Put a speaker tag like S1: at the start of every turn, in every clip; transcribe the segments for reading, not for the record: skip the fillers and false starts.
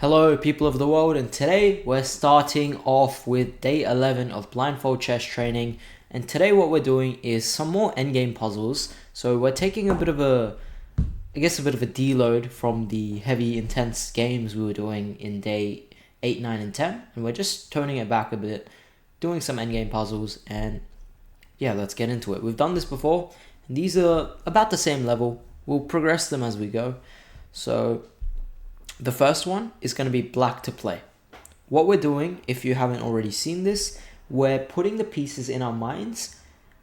S1: Hello people of the world, and today we're starting off with day 11 of blindfold chess training, and today what we're doing is some more endgame puzzles. So we're taking a bit of a deload from the heavy intense games we were doing in day 8, 9 and 10, and we're just toning it back a bit, doing some endgame puzzles, and yeah, let's get into it. We've done this before, and these are about the same level. We'll progress them as we go. So the first one is going to be black to play. What we're doing, if you haven't already seen this, we're putting the pieces in our minds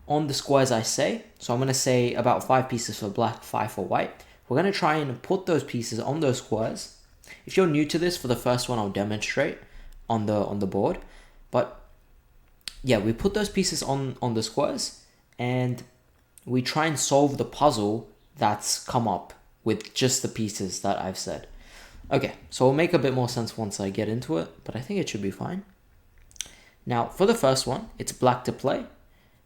S1: on the squares I say. So I'm going to say about 5 pieces for black, 5 for white. We're going to try and put those pieces on those squares. If you're new to this, for the first one I'll demonstrate on the board. But yeah, we put those pieces on the squares and we try and solve the puzzle that's come up with just the pieces that I've said. Okay, so it'll make a bit more sense once I get into it, but I think it should be fine. Now, for the first one, it's black to play.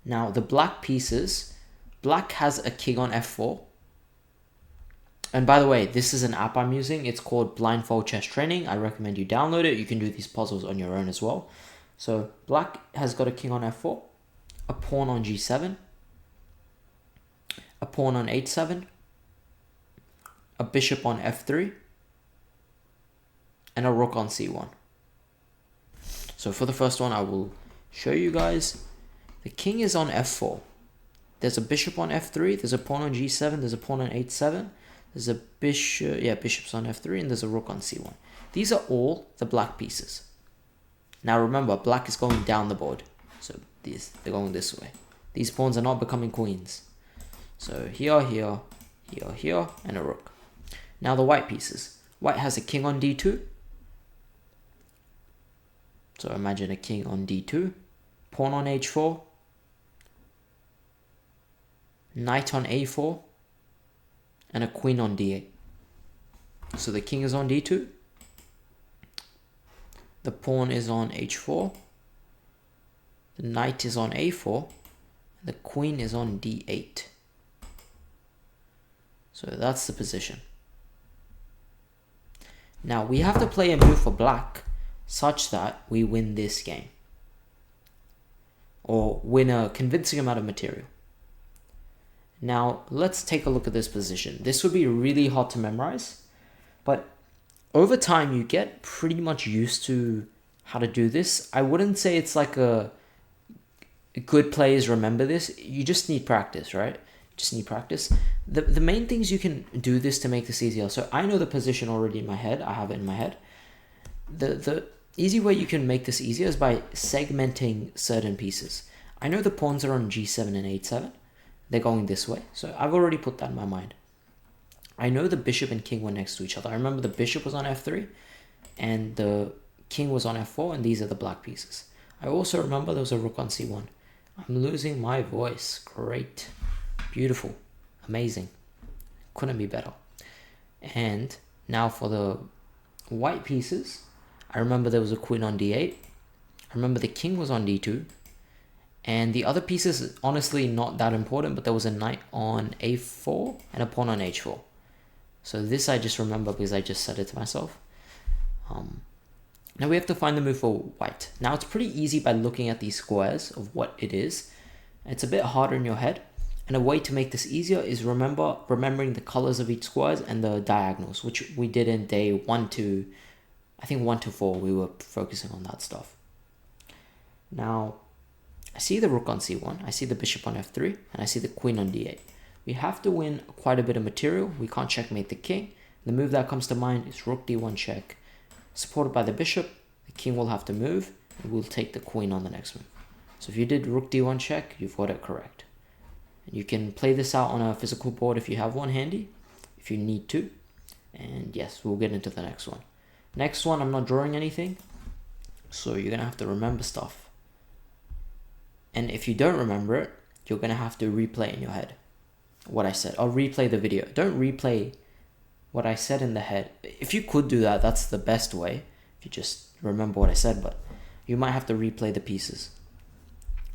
S1: Now, the black pieces, black has a king on f4. And by the way, this is an app I'm using. It's called Blindfold Chess Training. I recommend you download it. You can do these puzzles on your own as well. So, black has got a king on f4, a pawn on g7, a pawn on h7, a bishop on f3, and a rook on c1. So for the first one, I will show you guys. The king is on f4. There's a bishop on f3. There's a pawn on g7. There's a pawn on h7. There's a bishop's on f3, and there's a rook on c1. These are all the black pieces. Now remember, black is going down the board. So they're going this way. These pawns are not becoming queens. So here, and a rook. Now the white pieces. White has a king on d2. So imagine a king on d2, pawn on h4, knight on a4, and a queen on d8. So the king is on d2, the pawn is on h4, the knight is on a4, and the queen is on d8. So that's the position. Now we have to play a move for black such that we win this game, or win a convincing amount of material. Now let's take a look at this position. This would be really hard to memorize, but over time you get pretty much used to how to do this. I wouldn't say it's like good players remember this. You just need practice, right? Just need practice. The main things you can do this to make this easier. So I know the position already in my head. I have it in my head. The easy way you can make this easier is by segmenting certain pieces. I know the pawns are on g7 and h7. They're going this way. So I've already put that in my mind. I know the bishop and king were next to each other. I remember the bishop was on f3 and the king was on f4, and these are the black pieces. I also remember there was a rook on c1. I'm losing my voice. Great. Beautiful. Amazing. Couldn't be better. And now for the white pieces, I remember there was a queen on d8. I remember the king was on d2. And the other pieces, honestly, not that important, but there was a knight on a4 and a pawn on h4. So this I just remember because I just said it to myself. Now we have to find the move for white. Now it's pretty easy by looking at these squares of what it is. It's a bit harder in your head. And a way to make this easier is remembering the colors of each squares and the diagonals, which we did in day 1 to 4, we were focusing on that stuff. Now, I see the rook on c1, I see the bishop on f3, and I see the queen on d8. We have to win quite a bit of material. We can't checkmate the king. The move that comes to mind is rook d1 check. Supported by the bishop, the king will have to move, and we'll take the queen on the next move. So if you did rook d1 check, you've got it correct. And you can play this out on a physical board if you have one handy, if you need to. And yes, we'll get into the next one. Next one, I'm not drawing anything, so you're going to have to remember stuff. And if you don't remember it, you're going to have to replay in your head what I said. I'll replay the video. Don't replay what I said in the head. If you could do that, that's the best way, if you just remember what I said, but you might have to replay the pieces.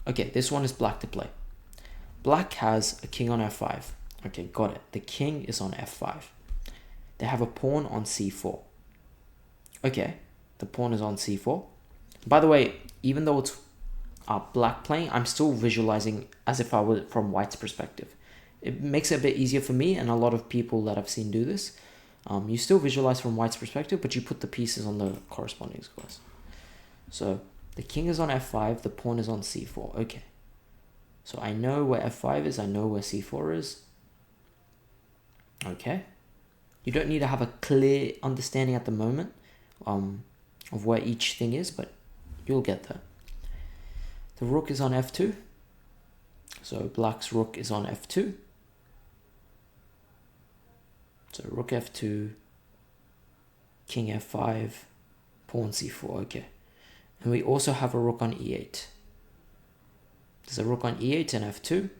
S1: Okay, this one is black to play. Black has a king on f5. Okay, got it. The king is on f5. They have a pawn on c4. Okay, the pawn is on c4. By the way, even though it's black playing, I'm still visualizing as if I were from white's perspective. It makes it a bit easier for me and a lot of people that I've seen do this. You still visualize from white's perspective, but you put the pieces on the corresponding squares. So the king is on f5, the pawn is on c4. Okay. So I know where f5 is, I know where c4 is. Okay. You don't need to have a clear understanding at the moment of where each thing is, but you'll get there. The rook is on f2. So black's rook is on f2. So rook f2, king f5, pawn c4, okay. And we also have a rook on e8. There's a rook on e8 and f2,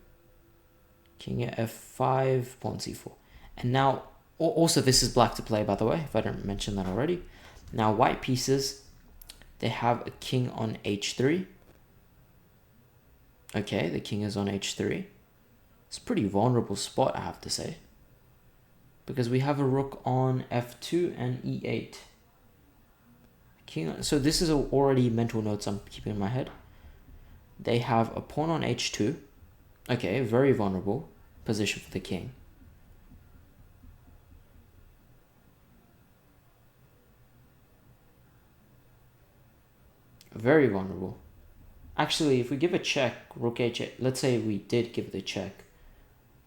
S1: king at f5, pawn c4. And now, also this is black to play, by the way, if I didn't mention that already. Now white pieces, they have a king on h3. Okay, the king is on h3. It's a pretty vulnerable spot, I have to say, because we have a rook on f2 and e8. King. So this is already mental notes I'm keeping in my head. They have a pawn on h2. Okay, very vulnerable position for the king. Very vulnerable. Actually, if we give a check, rook h8, let's say we did give the check,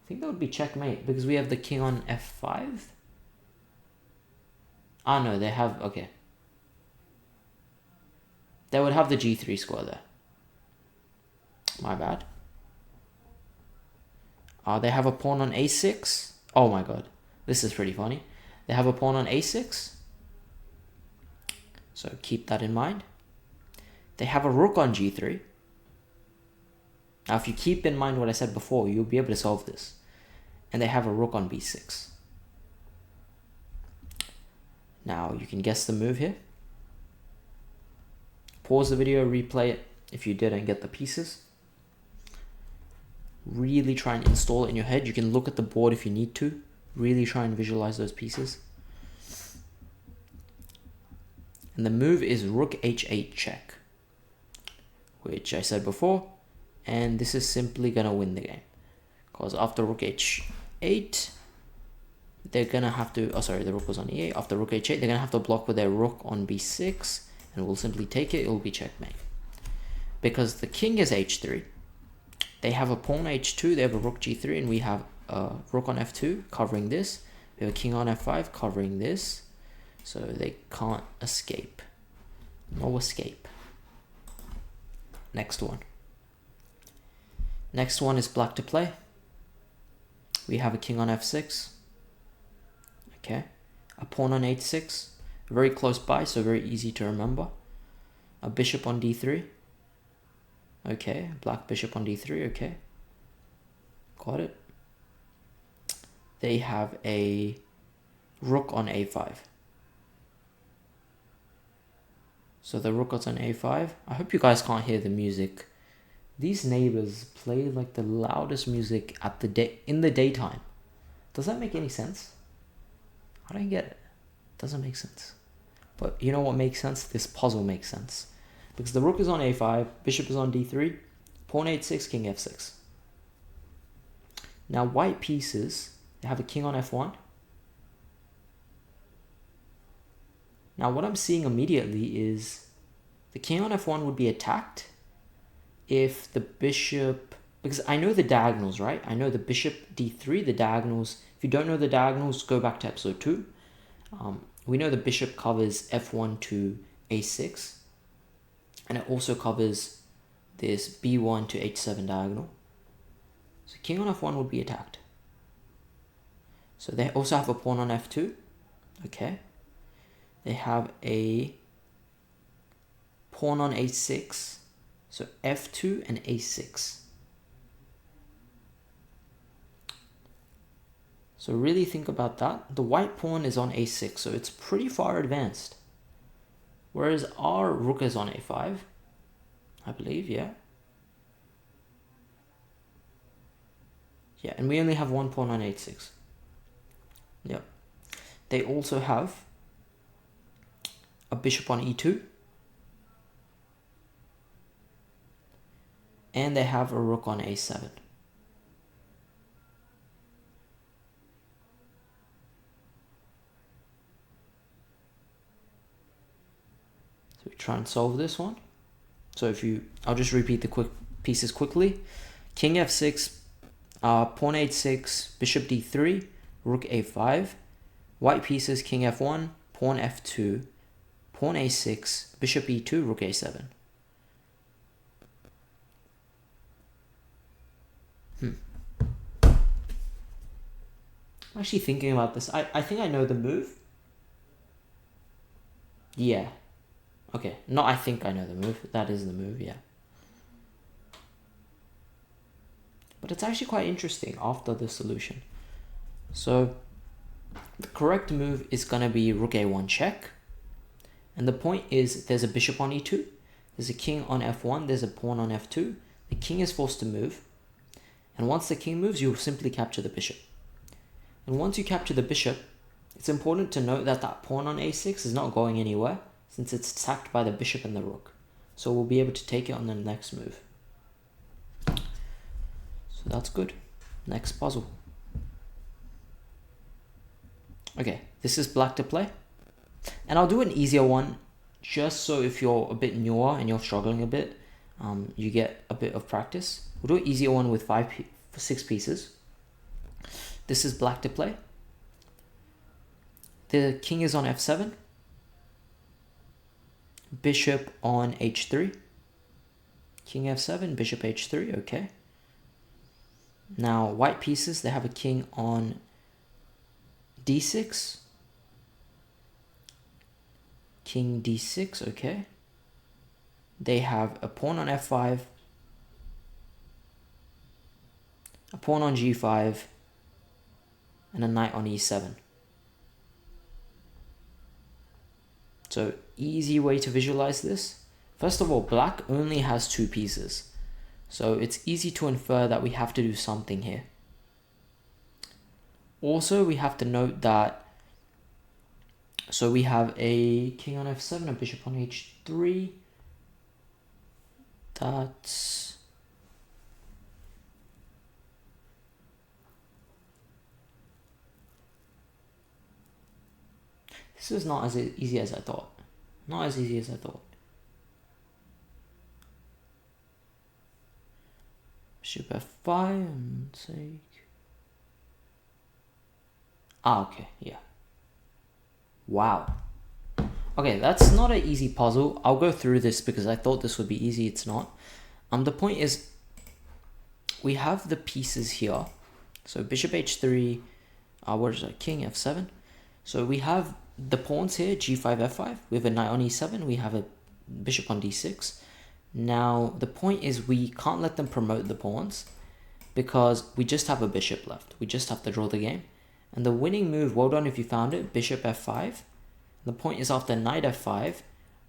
S1: I think that would be checkmate because we have the king on f5. Ah, no, they have, okay. They would have the g3 square there. My bad. They have a pawn on a6. Oh my god, this is pretty funny. They have a pawn on a6. So keep that in mind. They have a rook on g3. Now, if you keep in mind what I said before, you'll be able to solve this. And they have a rook on b6. Now, you can guess the move here. Pause the video, replay it if you didn't get the pieces. Really try and install it in your head. You can look at the board if you need to. Really try and visualize those pieces. And the move is rook h8 check, which I said before. And this is simply going to win the game. Because after rook h8, they're going to have to... Oh, sorry, the rook was on e8. After rook h8, they're going to have to block with their rook on b6. And we'll simply take it. It will be checkmate. Because the king is h3. They have a pawn h2. They have a rook g3. And we have a rook on f2 covering this. We have a king on f5 covering this. So they can't escape. No escape. Next one. Next one is black to play. We have a king on f6. Okay. A pawn on h6. Very close by, so very easy to remember. A bishop on d3. Okay. Black bishop on d3. Okay. Got it. They have a rook on a5. So the rook is on a5. I hope you guys can't hear the music. These neighbors play like the loudest music at in the daytime. Does that make any sense? I don't get it. Doesn't make sense. But you know what makes sense? This puzzle makes sense. Because the rook is on a5, bishop is on d3, pawn h6, king f6. Now white pieces, they have a king on f1. Now what I'm seeing immediately is the king on f1 would be attacked if the bishop, because I know the diagonals, right? I know the bishop d3, the diagonals. If you don't know the diagonals, go back to episode 2. We know the bishop covers f1 to a6. And it also covers this b1 to h7 diagonal. So king on f1 would be attacked. So they also have a pawn on f2. Okay. They have a pawn on a6. So f2 and a6. So really think about that. The white pawn is on a6, so it's pretty far advanced. Whereas our rook is on a5, I believe, yeah. Yeah, and we only have one pawn on h6. Yep. They also have a bishop on e2. And they have a rook on a7. So we try and solve this one. So I'll just repeat the quick pieces quickly. King f6, pawn h6, bishop d3, rook a5. White pieces, king f1, pawn f2, pawn a6, bishop e2, rook a7. I'm actually thinking about this. I think I know the move. Yeah. Okay, no, I think I know the move. That is the move, yeah. But it's actually quite interesting after the solution. So the correct move is going to be rook a1 check. And the point is there's a bishop on e2. There's a king on f1. There's a pawn on f2. The king is forced to move. And once the king moves, you simply capture the bishop. And once you capture the bishop, it's important to note that that pawn on a6 is not going anywhere since it's attacked by the bishop and the rook. So we'll be able to take it on the next move. So that's good. Next puzzle. Okay, this is black to play. And I'll do an easier one just so if you're a bit newer and you're struggling a bit, you get a bit of practice. We'll do an easier one with 6 pieces. This is black to play. The king is on f7. Bishop on h3. King f7, bishop h3, okay. Now, white pieces, they have a king on d6. King d6, okay. They have a pawn on f5. A pawn on g5. And a knight on e7. So, easy way to visualize this. First of all, black only has 2 pieces. So it's easy to infer that we have to do something here. Also, we have to note that, so we have a king on f7, a bishop on h3. This is not as easy as I thought. Not as easy as I thought. Bishop f5 and take. Okay, yeah. Wow. Okay, that's not an easy puzzle. I'll go through this because I thought this would be easy. It's not. The point is, we have the pieces here. So bishop h3, what is that? King f7. So we have the pawns here, g5, f5. We have a knight on e7. We have a bishop on d6. Now, the point is we can't let them promote the pawns because we just have a bishop left. We just have to draw the game. And the winning move, well done if you found it, bishop f5. The point is after knight f5,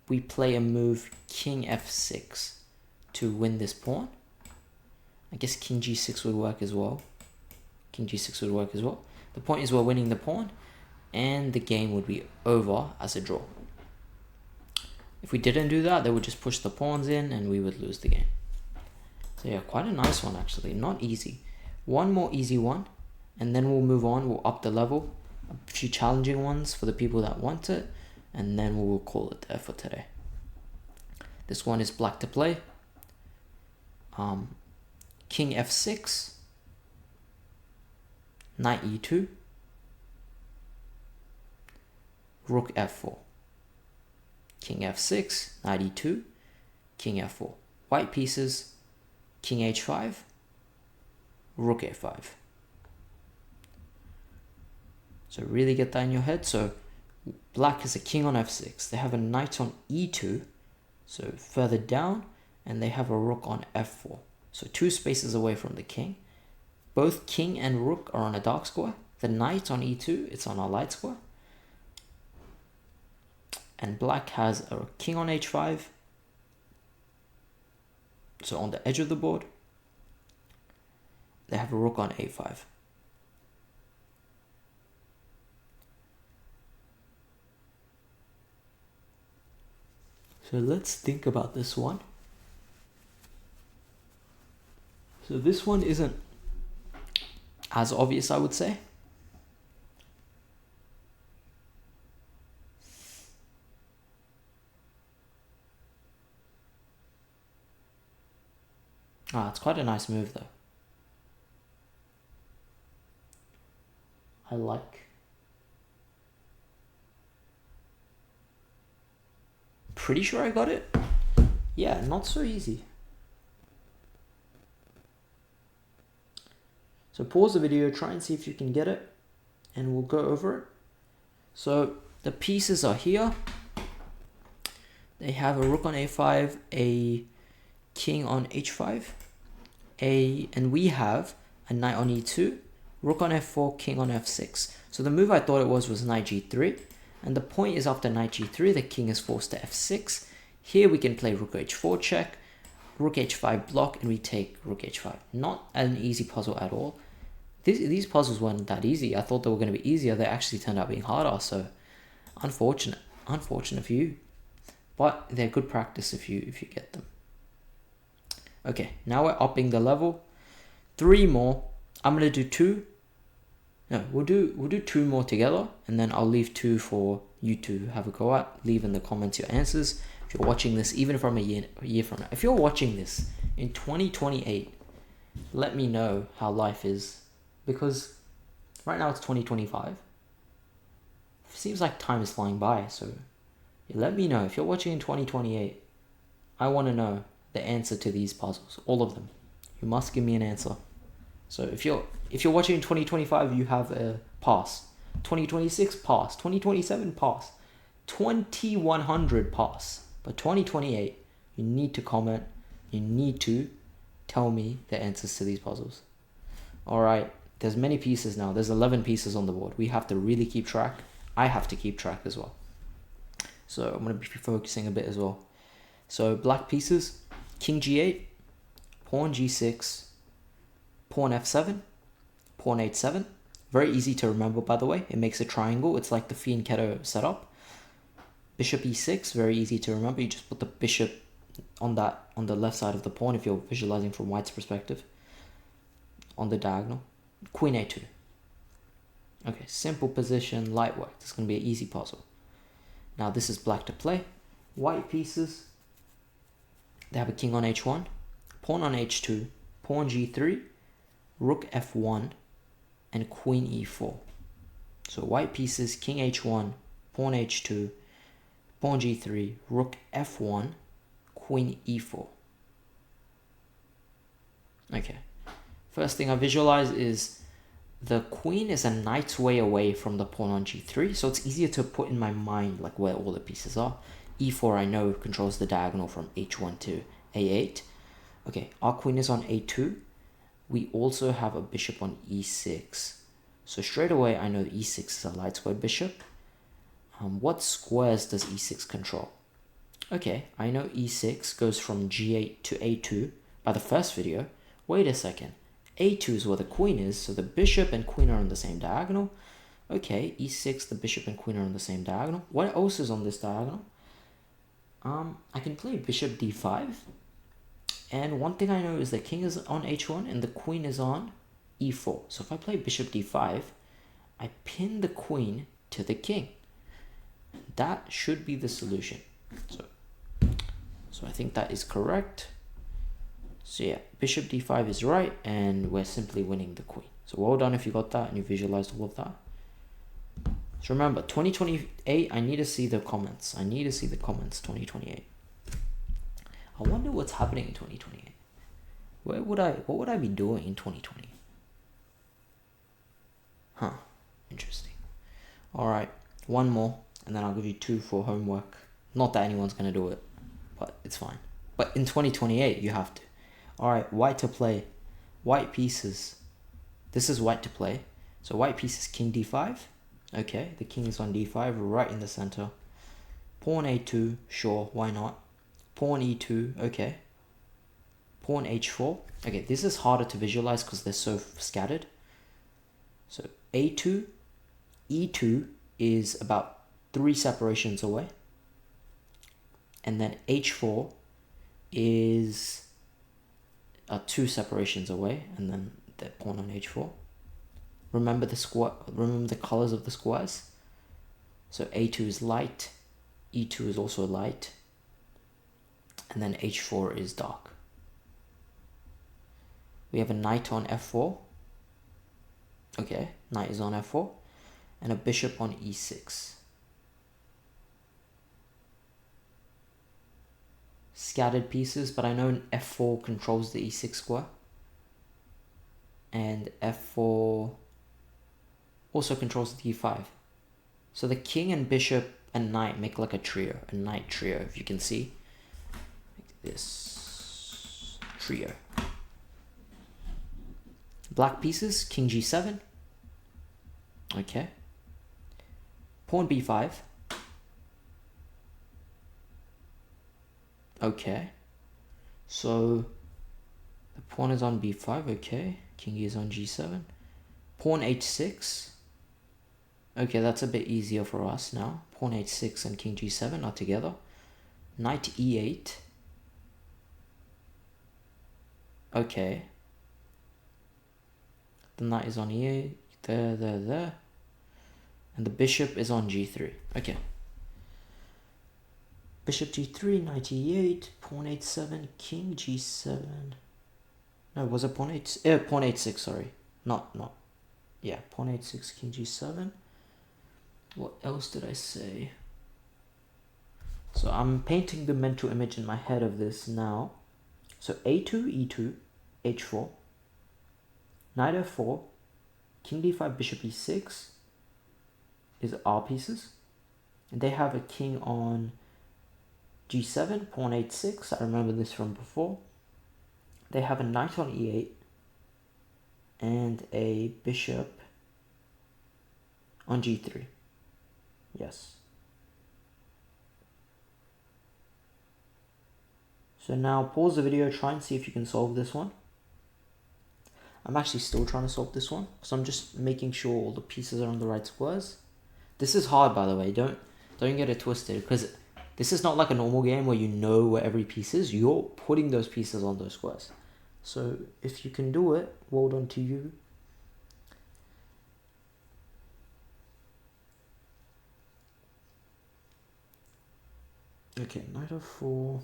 S1: we play a move king f6 to win this pawn. I guess king g6 would work as well. King g6 would work as well. The point is we're winning the pawn and the game would be over as a draw. If we didn't do that, they would just push the pawns in and we would lose the game. So yeah, quite a nice one actually, not easy. One more easy one and then we'll move on, we'll up the level. A few challenging ones for the people that want it and then we'll call it there for today. This one is black to play. King f6, knight e2, rook f4. King f6, knight e2, king f4. White pieces, king h5, rook a5. So really get that in your head. So black is a king on f6. They have a knight on e2, so further down, and they have a rook on f4. So 2 spaces away from the king. Both king and rook are on a dark square. The knight on e2, it's on a light square. And black has a king on h5. So on the edge of the board. They have a rook on a5. So let's think about this one. So this one isn't as obvious, I would say. It's quite a nice move though. I like. Pretty sure I got it. Yeah, not so easy. So pause the video, try and see if you can get it, and we'll go over it. So the pieces are here. They have a rook on a5, a king on h5, and we have a knight on e2, rook on f4, king on f6. So the move I thought it was knight g3, and the point is after knight g3, the king is forced to f6. Here we can play rook h4 check, rook h5 block, and we take rook h5. Not an easy puzzle at all. These puzzles weren't that easy. I thought they were going to be easier. They actually turned out being harder, so unfortunate for you. But they're good practice if you get them. Okay, now we're upping the level. 3 more. I'm gonna do 2. No, we'll do 2 more together, and then I'll leave 2 for you to have a go at. Leave in the comments your answers. If you're watching this even from a year from now, if you're watching this in 2028, let me know how life is, because right now it's 2025. It seems like time is flying by, so let me know if you're watching in 2028. I want to know the answer to these puzzles, all of them. You must give me an answer. So if you're watching in 2025, you have a pass. 2026 pass. 2027 pass. 2100 pass. But 2028, you need to comment. You need to tell me the answers to these puzzles. All right. There's many pieces now. There's 11 pieces on the board. We have to really keep track. I have to keep track as well. So I'm going to be focusing a bit as well. So black pieces, king g8, pawn g6, pawn f7, pawn h7. Very easy to remember, by the way. It makes a triangle. It's like the Fianchetto setup. Bishop e6, very easy to remember. You just put the bishop on the left side of the pawn if you're visualizing from white's perspective. On the diagonal. Queen a2. Okay, simple position, light work. This is going to be an easy puzzle. Now this is black to play. White pieces, they have a king on h1, pawn on h2, pawn g3, rook f1, and queen e4. So white pieces, king h1, pawn h2, pawn g3, rook f1, queen e4. Okay, first thing I visualize is the queen is a knight's way away from the pawn on g3, so it's easier to put in my mind like where all the pieces are. e4 I know controls the diagonal from h1 to a8. Okay, our queen is on a2. We also have a bishop on e6. So straight away I know e6 is a light squared bishop. What squares does e6 control? Okay, I know e6 goes from g8 to a2 by the first video. Wait a second. a2 is where the queen is, so the bishop and queen are on the same diagonal. Okay, e6, the bishop and queen are on the same diagonal. What else is on this diagonal? I can play bishop d5. And one thing I know is the king is on h1 and the queen is on e4. So if I play bishop d5, I pin the queen to the king. That should be the solution. So I think that is correct. So yeah, bishop d5 is right, and we're simply winning the queen. So well done if you got that and you visualized all of that. So remember, 2028, I need to see the comments. 2028. I wonder what's happening in 2028. What would I be doing in 2020? Huh, interesting. All right, one more, and then I'll give you 2 for homework. Not that anyone's gonna do it, but it's fine. But in 2028, you have to. All right, white to play. White pieces. This is white to play. So white pieces, king d5. Okay, the king is on d5, right in the center. Pawn a2, sure, why not? Pawn e2, okay. Pawn h4. Okay, this is harder to visualize because they're so scattered. So a2, e2 is about 3 separations away. and then h4 is 2 separations away, and then the pawn on h4. Remember the colors of the squares. So a2 is light, e2 is also light, and then h4 is dark. We have a knight on f4. Okay, knight is on f4, and a bishop on e6. Scattered pieces, but I know f4 controls the e6 square, and f4 also controls the e5. So the king and bishop and knight make like a trio, a knight trio, if you can see. Like this trio. Black pieces, king g7. Okay. Pawn b5. Okay. So the pawn is on b5, okay. King is on g7. Pawn h6. Okay, that's a bit easier for us now. Pawn h6 and king g7 are together. Knight e8. Okay. The knight is on e8. There. And the bishop is on g3. Okay. Bishop g3, knight e8, pawn h7, king g7. No, was it pawn h? Pawn h6. Sorry, not. Yeah, pawn h6, king g7. What else did I say? So I'm painting the mental image in my head of this now. So a2, e2, h4, knight f4, king d5, bishop e6 is our pieces. And they have a king on g7, pawn h6. I remember this from before. They have a knight on e8 and a bishop on g3. Yes. So now pause the video, try and see if you can solve this one. I'm actually still trying to solve this one, so I'm just making sure all the pieces are on the right squares. This is hard, by the way. Don't get it twisted, because this is not like a normal game where you know where every piece is. You're putting those pieces on those squares. So if you can do it, well done to you. Okay, knight f4.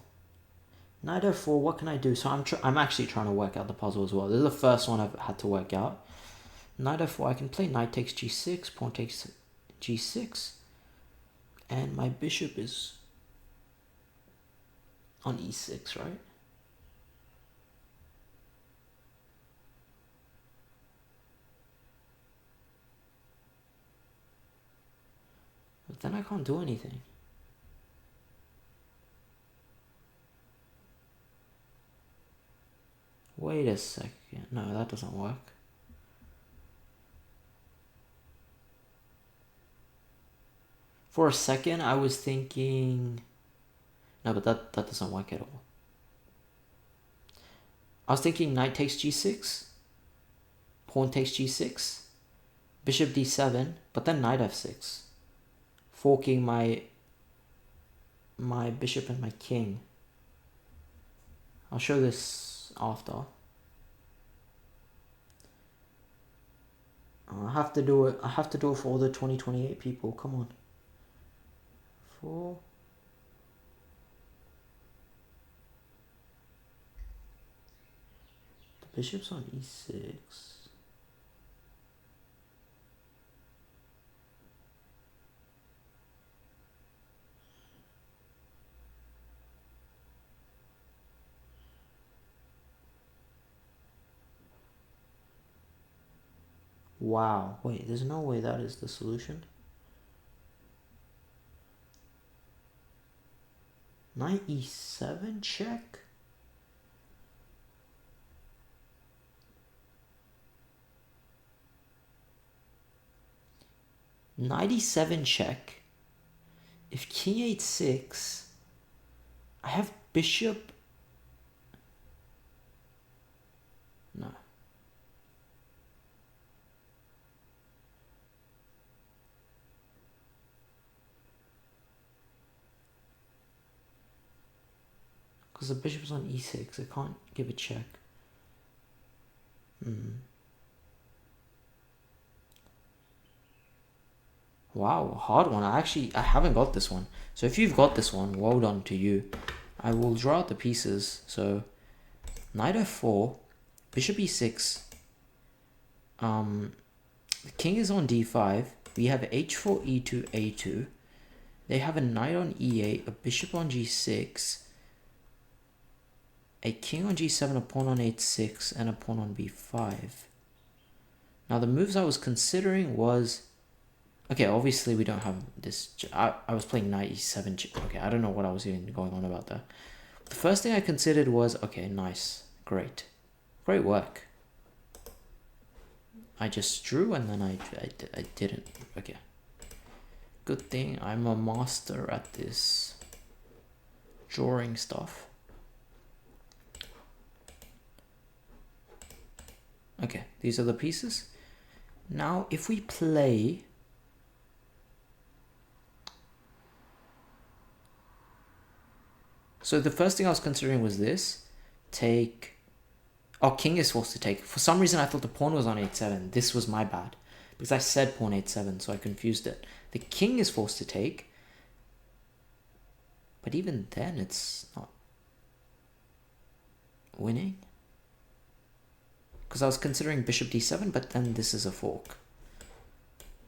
S1: Knight f4, what can I do? So I'm actually trying to work out the puzzle as well. This is the first one I've had to work out. Knight f4, I can play knight takes g6, pawn takes g6. And my bishop is on e6, right? But then I can't do anything. Wait a second. No, that doesn't work. For a second, I was thinking... No, but that doesn't work at all. I was thinking knight takes g6, pawn takes g6, bishop d7, but then knight f6, forking my bishop and my king. I'll show this after. I have to do it. I have to do it for all the 2028 people. Come on. 4. The bishop's on e6. Wow. Wait, there's no way that is the solution. Knight e7 check? Knight e7 check. If king h6, I have bishop. No. Because the bishop's on e6. I can't give a check. Wow, hard one. I haven't got this one. So if you've got this one, well done to you. I will draw out the pieces. So knight f4, bishop e6. The king is on d5. We have h4, e2, a2. They have a knight on e8, a bishop on g6, a king on g7, a pawn on h6, and a pawn on b5. Now the moves I was considering was... Okay, obviously we don't have this... I was playing knight e7. Okay, I don't know what I was even going on about there. The first thing I considered was... Okay, nice. Great. Great work. I just drew and then I didn't. Okay. Good thing I'm a master at this drawing stuff. Okay, these are the pieces. Now, if we play... So the first thing I was considering was this. Take... Oh, king is forced to take. For some reason, I thought the pawn was on h7. This was my bad. Because I said pawn h7, so I confused it. The king is forced to take. But even then, it's not winning. Because I was considering bishop d7, but then this is a fork.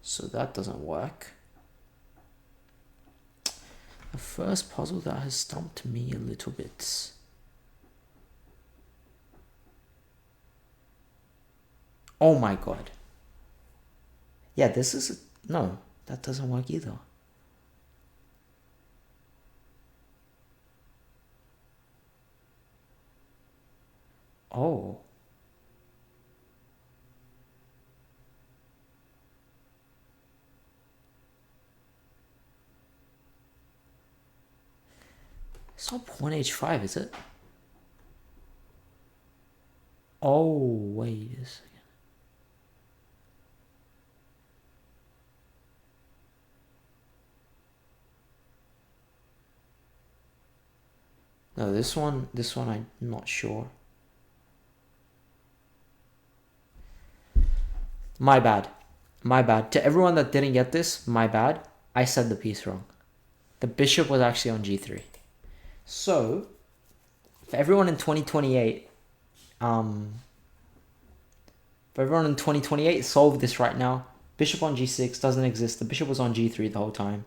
S1: So that doesn't work. The first puzzle that has stumped me a little bit. Oh my god. Yeah, this is... No, that doesn't work either. Oh. It's not pawn h5, is it? Oh, wait a second. No, this one I'm not sure. My bad. My bad. To everyone that didn't get this, my bad. I said the piece wrong. The bishop was actually on g3. So, for everyone in 2028, solve this right now. Bishop on g6 doesn't exist. The bishop was on g3 the whole time.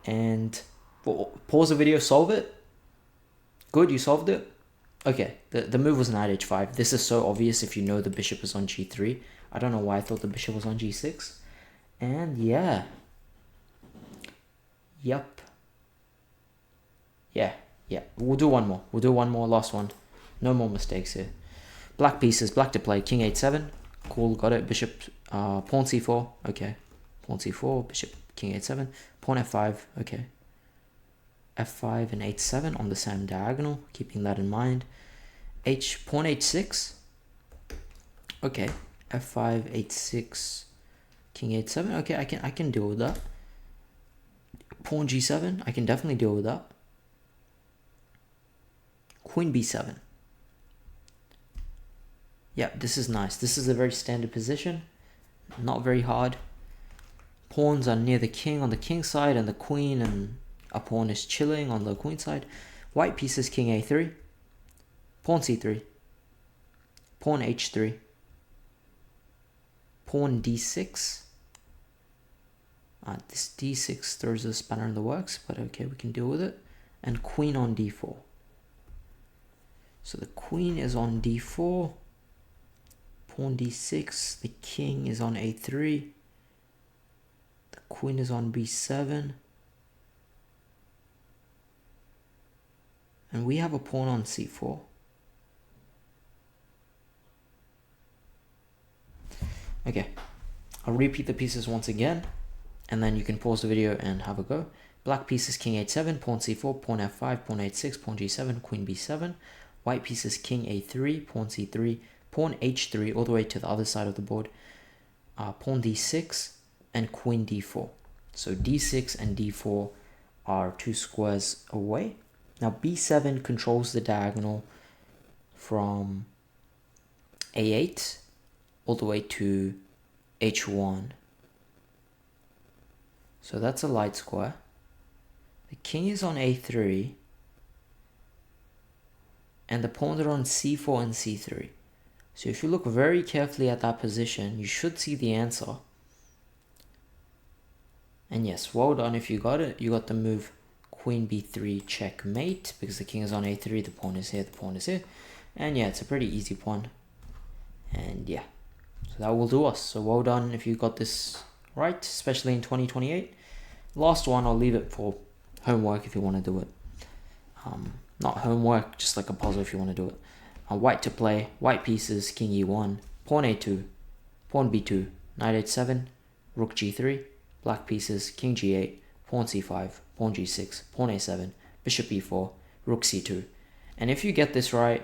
S1: And pause the video, solve it. Good, you solved it? Okay, the move was knight h5. This is so obvious if you know the bishop is on g3. I don't know why I thought the bishop was on g6. And yeah. Yep. Yeah. We'll do one more. We'll do one more, last one. No more mistakes here. Black pieces, black to play. King h7. Cool, got it. Bishop, pawn c4. Okay. Pawn c4, bishop, king h7. Pawn f5. Okay. f5 and h7 on the same diagonal, keeping that in mind. Pawn h6. Okay, f5, h6, king h7. Okay, I can deal with that. Pawn g7, I can definitely deal with that. Queen b7. Yeah, this is nice. This is a very standard position, not very hard. Pawns are near the king on the king side, and the queen and a pawn is chilling on the queen side. White pieces, king a3, pawn c3, pawn h3, pawn d6. This d6 throws a spanner in the works, but okay, we can deal with it. And queen on d4. So the queen is on d4, pawn d6, the king is on a3, the queen is on b7, and we have a pawn on c4. Okay, I'll repeat the pieces once again, and then you can pause the video and have a go. Black pieces, king h7, pawn c4, pawn f5, pawn h6, pawn g7, queen b7. White pieces, king a3, pawn c3, pawn h3, all the way to the other side of the board. Pawn d6, and queen d4. So d6 and d4 are two squares away. Now b7 controls the diagonal from a8 all the way to h1. So that's a light square. The king is on a3, and the pawns are on c4 and c3. So if you look very carefully at that position, you should see the answer. And yes, well done if you got it. You got the move queen b3 checkmate, because the king is on a3, the pawn is here, the pawn is here. And yeah, it's a pretty easy pawn. And yeah, so that will do us. So well done if you got this right, especially in 2028. Last one, I'll leave it for homework if you want to do it. Not homework, just like a puzzle if you want to do it. White to play, white pieces, king e1, pawn a2, pawn b2, knight h7, rook g3, black pieces, king g8, pawn c5, pawn g6, pawn a7, bishop e4, rook c2. And if you get this right,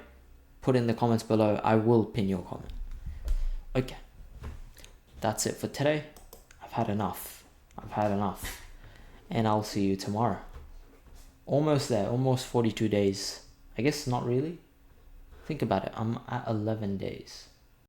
S1: put in the comments below. I will pin your comment. Okay, that's it for today. I've had enough. And I'll see you tomorrow. Almost there, almost 42 days. I guess not really. Think about it, I'm at 11 days.